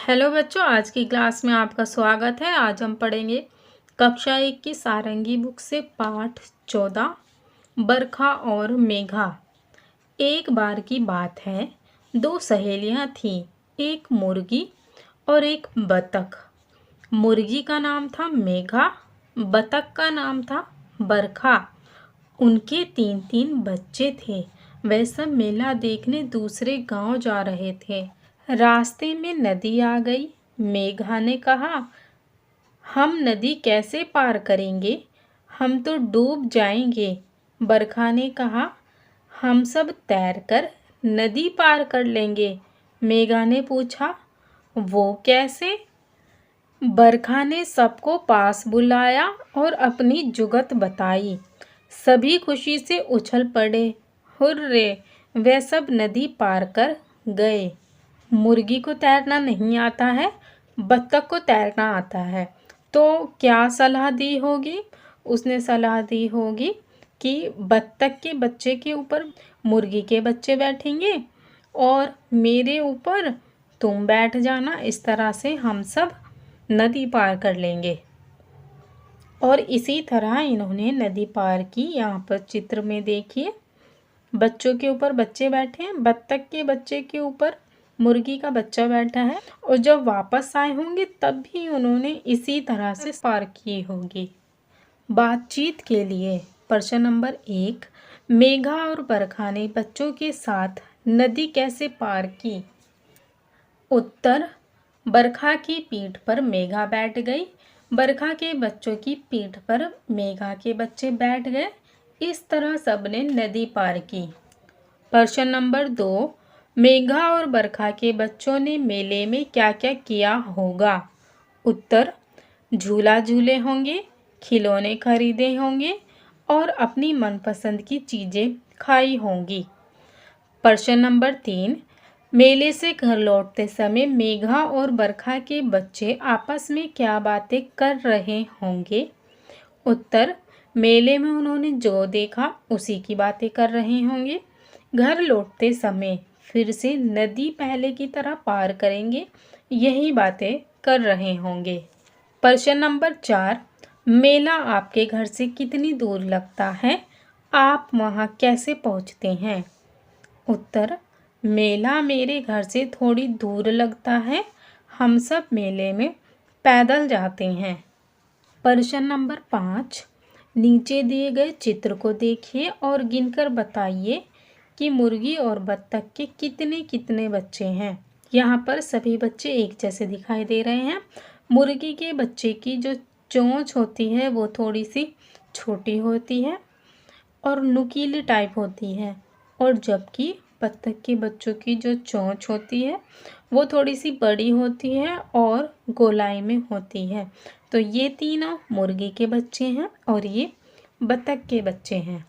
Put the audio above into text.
Hello बच्चों, आज की क्लास में आपका स्वागत है। आज हम पढ़ेंगे कक्षा 1 की सारंगी बुक से पाठ 14 बरखा और मेघा। एक बार की बात है, दो सहेलियां थीं, एक मुर्गी और एक बतख। मुर्गी का नाम था मेघा, बतख का नाम था बरखा। उनके 3-3 बच्चे थे। वे सब मेला देखने दूसरे गांव जा रहे थे। रास्ते में नदी आ गई। मेघा ने कहा, हम नदी कैसे पार करेंगे? हम तो डूब जाएंगे। बरखा ने कहा, हम सब तैरकर नदी पार कर लेंगे। मेघा ने पूछा, वो कैसे? बरखा ने सबको पास बुलाया और अपनी जुगत बताई। सभी खुशी से उछल पड़े। हुर्रे! वे सब नदी पार कर गए। मुर्गी को तैरना नहीं आता है, बत्तख को तैरना आता है। तो क्या सलाह दी होगी? उसने सलाह दी होगी कि बत्तख के बच्चे के ऊपर मुर्गी के बच्चे बैठेंगे और मेरे ऊपर तुम बैठ जाना। इस तरह से हम सब नदी पार कर लेंगे। और इसी तरह इन्होंने नदी पार की। यहाँ पर चित्र में देखिए, बच्चों के ऊपर बच्चे बैठे हैं, बत्तख के बच्चे के ऊपर मुर्गी का बच्चा बैठा है। और जब वापस आए होंगे तब भी उन्होंने इसी तरह से पार की होगी। बातचीत के लिए प्रश्न नंबर 1, मेघा और बरखा ने बच्चों के साथ नदी कैसे पार की? उत्तर, बरखा की पीठ पर मेघा बैठ गई। बरखा के बच्चों की पीठ पर मेघा के बच्चे बैठ गए। इस तरह सबने नदी पार की। प्रश्न नंबर 2, मेघा और बरखा के बच्चों ने मेले में क्या क्या किया होगा? उत्तर, झूला झूले होंगे, खिलौने खरीदे होंगे और अपनी मनपसंद की चीज़ें खाई होंगी। प्रश्न नंबर 3, मेले से घर लौटते समय मेघा और बरखा के बच्चे आपस में क्या बातें कर रहे होंगे? उत्तर, मेले में उन्होंने जो देखा उसी की बातें कर रहे होंगे। घर लौटते समय फिर से नदी पहले की तरह पार करेंगे, यही बातें कर रहे होंगे। प्रश्न नंबर 4, मेला आपके घर से कितनी दूर लगता है? आप वहाँ कैसे पहुँचते हैं? उत्तर, मेला मेरे घर से थोड़ी दूर लगता है। हम सब मेले में पैदल जाते हैं। प्रश्न नंबर 5, नीचे दिए गए चित्र को देखिए और गिनकर बताइए कि मुर्गी और बत्तख के कितने कितने बच्चे हैं। यहाँ पर सभी बच्चे एक जैसे दिखाई दे रहे हैं। मुर्गी के बच्चे की जो चोंच होती है वो थोड़ी सी छोटी होती है और नुकीली टाइप होती है, और जबकि बत्तख के बच्चों की जो चोंच होती है वो थोड़ी सी बड़ी होती है और गोलाई में होती है। तो ये तीनों मुर्गी के बच्चे हैं और ये बत्तख के बच्चे हैं।